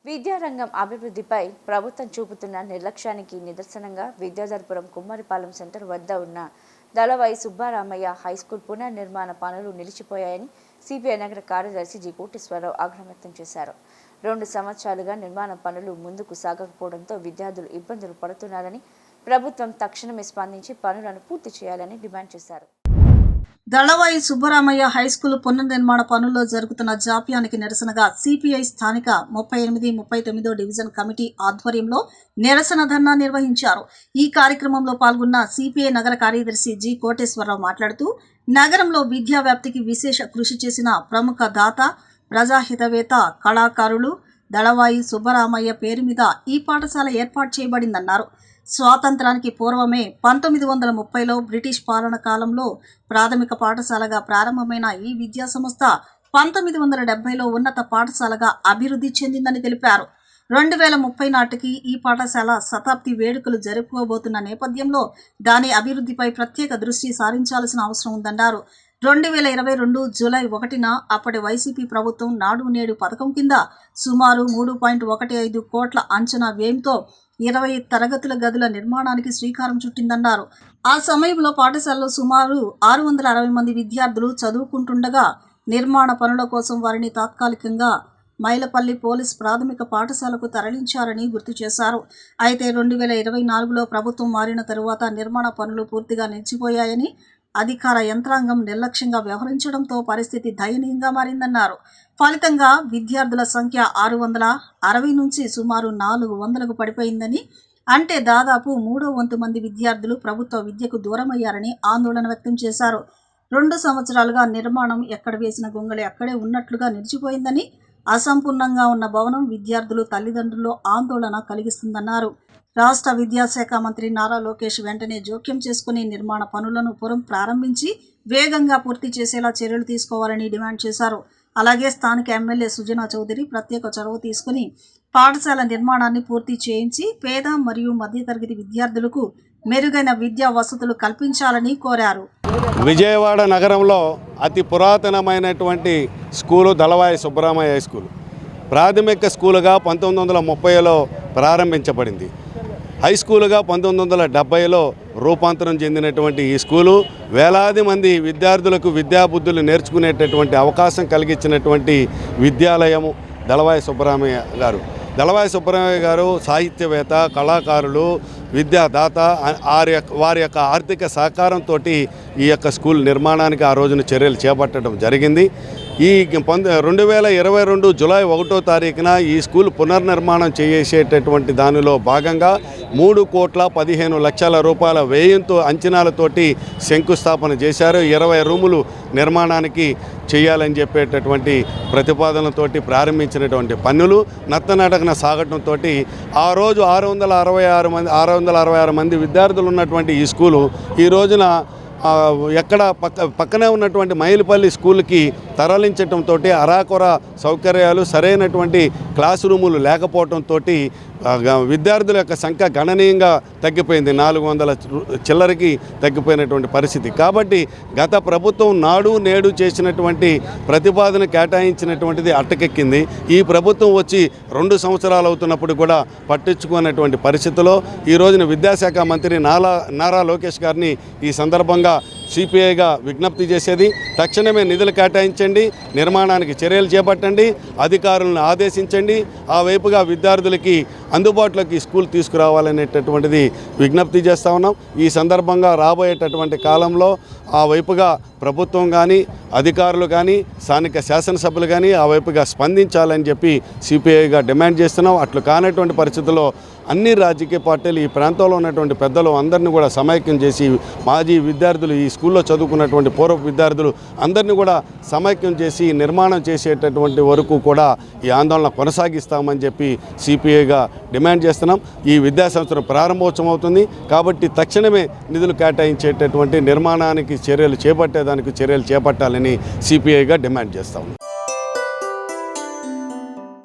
విద్యారంగం అభివృద్ధిపై ప్రభుత్వం చూపుతున్న నిర్లక్ష్యానికి నిదర్శనంగా విద్యాధర్పురం కుమ్మరిపాలెం సెంటర్ వద్ద ఉన్న దళవాయి సుబ్బారామయ్య హైస్కూల్ పునర్నిర్మాణ పనులు నిలిచిపోయాయని సిపిఐ నగర కార్యదర్శి జి కోటేశ్వరరావు ఆగ్రహం వ్యక్తం చేశారు. 2 సంవత్సరాలుగా నిర్మాణ పనులు ముందుకు సాగకపోవడంతో విద్యార్థులు ఇబ్బందులు పడుతున్నారని, ప్రభుత్వం తక్షణమే స్పందించి పనులను పూర్తి చేయాలని డిమాండ్ చేశారు. దళవాయి సుబ్బరామయ్య హైస్కూల్ పునర్నిర్మాణ పనుల్లో జరుగుతున్న జాప్యానికి నిరసనగా సిపిఐ స్థానిక 38, 39 డివిజన్ కమిటీ ఆధ్వర్యంలో నిరసన ధర్నా నిర్వహించారు. ఈ కార్యక్రమంలో పాల్గొన్న సిపిఐ నగర కార్యదర్శి జి కోటేశ్వరరావు మాట్లాడుతూ, నగరంలో విద్యా వ్యాప్తికి విశేష కృషి చేసిన ప్రముఖ దాత, ప్రజాహితవేత్త, కళాకారులు దళవాయి సుబ్బరామయ్య పేరు మీద ఈ పాఠశాల ఏర్పాటు చేయబడిందన్నారు. స్వాతంత్రానికి పూర్వమే 1930లో బ్రిటిష్ పాలన కాలంలో ప్రాథమిక పాఠశాలగా ప్రారంభమైన ఈ విద్యా సంస్థ 1970లో ఉన్నత పాఠశాలగా అభివృద్ధి చెందిందని తెలిపారు. 2030 నాటికి ఈ పాఠశాల శతాబ్ది వేడుకలు జరుపుకోబోతున్న నేపథ్యంలో దాని అభివృద్ధిపై ప్రత్యేక దృష్టి సారించాల్సిన అవసరం ఉందన్నారు. 2022 జూలై 1న అప్పటి వైసీపీ ప్రభుత్వం నాడు నేడు పథకం కింద సుమారు 3.15 కోట్ల అంచనా వ్యయంతో 20 తరగతుల గదుల నిర్మాణానికి శ్రీకారం చుట్టిందన్నారు. ఆ సమయంలో పాఠశాలలో సుమారు 660 మంది విద్యార్థులు చదువుకుంటుండగా నిర్మాణ పనుల కోసం వారిని తాత్కాలికంగా మైలపల్లి పోలీస్ ప్రాథమిక పాఠశాలకు తరలించారని గుర్తు చేశారు. అయితే 2024లో ప్రభుత్వం మారిన తరువాత నిర్మాణ పనులు పూర్తిగా నిలిచిపోయాయని, అధికార యంత్రాంగం నిర్లక్ష్యంగా వ్యవహరించడంతో పరిస్థితి దయనీయంగా మారిందన్నారు. ఫలితంగా విద్యార్థుల సంఖ్య 660 నుంచి సుమారు 400కు పడిపోయిందని, అంటే దాదాపు 3వ వంతు మంది విద్యార్థులు ప్రభుత్వ విద్యకు దూరమయ్యారని ఆందోళన వ్యక్తం చేశారు. 2 సంవత్సరాలుగా నిర్మాణం ఎక్కడ వేసిన గొంగళి అక్కడే ఉన్నట్లుగా నిలిచిపోయిందని, అసంపూర్ణంగా ఉన్న భవనం విద్యార్థులు, తల్లిదండ్రుల్లో ఆందోళన కలిగిస్తుందన్నారు. రాష్ట్ర విద్యాశాఖ మంత్రి నారా లోకేష్ వెంటనే జోక్యం చేసుకుని నిర్మాణ పనులను ప్రారంభించి వేగంగా పూర్తి చేసేలా చర్యలు తీసుకోవాలని డిమాండ్ చేశారు. అలాగే స్థానిక ఎమ్మెల్యే సుజనా చౌదరి ప్రత్యేక చొరవ తీసుకుని పాఠశాల నిర్మాణాన్ని పూర్తి చేయించి పేద మరియు మధ్యతరగతి విద్యార్థులకు మెరుగైన విద్యా వసతులు కల్పించాలని కోరారు. విజయవాడ నగరంలో అతి పురాతనమైనటువంటి school Dalavayi Subbaramaiah high school. ప్రాథమిక స్కూలుగా 1930లో ప్రారంభించబడింది. హై స్కూలుగా 1970లో రూపాంతరం చెందినటువంటి ఈ స్కూలు వేలాది మంది విద్యార్థులకు విద్యాబుద్ధులు నేర్చుకునేటటువంటి అవకాశం కలిగించినటువంటి విద్యాలయము దళవాయి సుబ్బరామయ్య గారు. దళవాయి సుబ్బరామయ్య గారు సాహిత్యవేత్త, కళాకారులు, విద్యాదాత. వారి యొక్క ఆర్థిక సహకారంతో ఈ యొక్క స్కూల్ నిర్మాణానికి ఆ రోజున చర్యలు చేపట్టడం జరిగింది. ఈ 2022 జూలై 1వ తారీఖున ఈ స్కూల్ పునర్నిర్మాణం చేసేటటువంటి దానిలో భాగంగా 3,15,00,000 రూపాయల వ్యయంతో అంచనాలతోటి శంకుస్థాపన చేశారు. 20 రూములు నిర్మాణానికి చేయాలని చెప్పేటటువంటి ప్రతిపాదనతోటి ప్రారంభించినటువంటి పనులు నత్తనడకన సాగటంతో ఆ రోజు 666 మంది విద్యార్థులు ఉన్నటువంటి ఈ స్కూలు ఈ రోజున ఎక్కడ పక్కనే ఉన్నటువంటి మైలపల్లి స్కూల్కి తరలించడంతో అరాకొర సౌకర్యాలు, సరైనటువంటి క్లాస్ రూములు లేకపోవడంతో విద్యార్థుల యొక్క సంఖ్య గణనీయంగా తగ్గిపోయింది. 400 చిల్లరకి తగ్గిపోయినటువంటి పరిస్థితి. కాబట్టి గత ప్రభుత్వం నాడు నేడు చేసినటువంటి ప్రతిపాదన కేటాయించినటువంటిది అట్టకెక్కింది. ఈ ప్రభుత్వం వచ్చి 2 సంవత్సరాలు అవుతున్నప్పుడు కూడా పట్టించుకున్నటువంటి పరిస్థితిలో ఈ రోజున విద్యాశాఖ మంత్రి నారా లోకేష్ గారిని ఈ సందర్భంగా సిపిఐగా విజ్ఞప్తి చేసేది, తక్షణమే నిధులు కేటాయించండి, నిర్మాణానికి చర్యలు చేపట్టండి, అధికారులను ఆదేశించండి, ఆ వైపుగా విద్యార్థులకి అందుబాటులోకి స్కూల్ తీసుకురావాలనేటటువంటిది విజ్ఞప్తి చేస్తూ ఉన్నాం. ఈ సందర్భంగా రాబోయేటటువంటి కాలంలో ఆ వైపుగా ప్రభుత్వం కానీ, అధికారులు కానీ, స్థానిక శాసనసభ్యులు కానీ ఆ వైపుగా స్పందించాలని చెప్పి సిపిఐగా డిమాండ్ చేస్తున్నాం. అట్లు కానటువంటి పరిస్థితుల్లో అన్ని రాజకీయ పార్టీలు, ఈ ప్రాంతంలో ఉన్నటువంటి పెద్దలు అందరినీ కూడా సమైక్యం చేసి మాజీ విద్యార్థులు, ఈ స్కూల్లో చదువుకున్నటువంటి పూర్వ విద్యార్థులు అందరినీ కూడా సమైక్యం చేసి నిర్మాణం చేసేటటువంటి వరకు కూడా ఈ ఆందోళన కొనసాగిస్తామని చెప్పి సిపిఐగా డిమాండ్ చేస్తున్నాం. ఈ విద్యా సంవత్సరం ప్రారంభోత్సవం అవుతుంది కాబట్టి తక్షణమే నిధులు కేటాయించేటటువంటి నిర్మాణానికి చర్యలు చేపట్టేదానికి చర్యలు చేపట్టాలని సిపిఐగా డిమాండ్ చేస్తాం.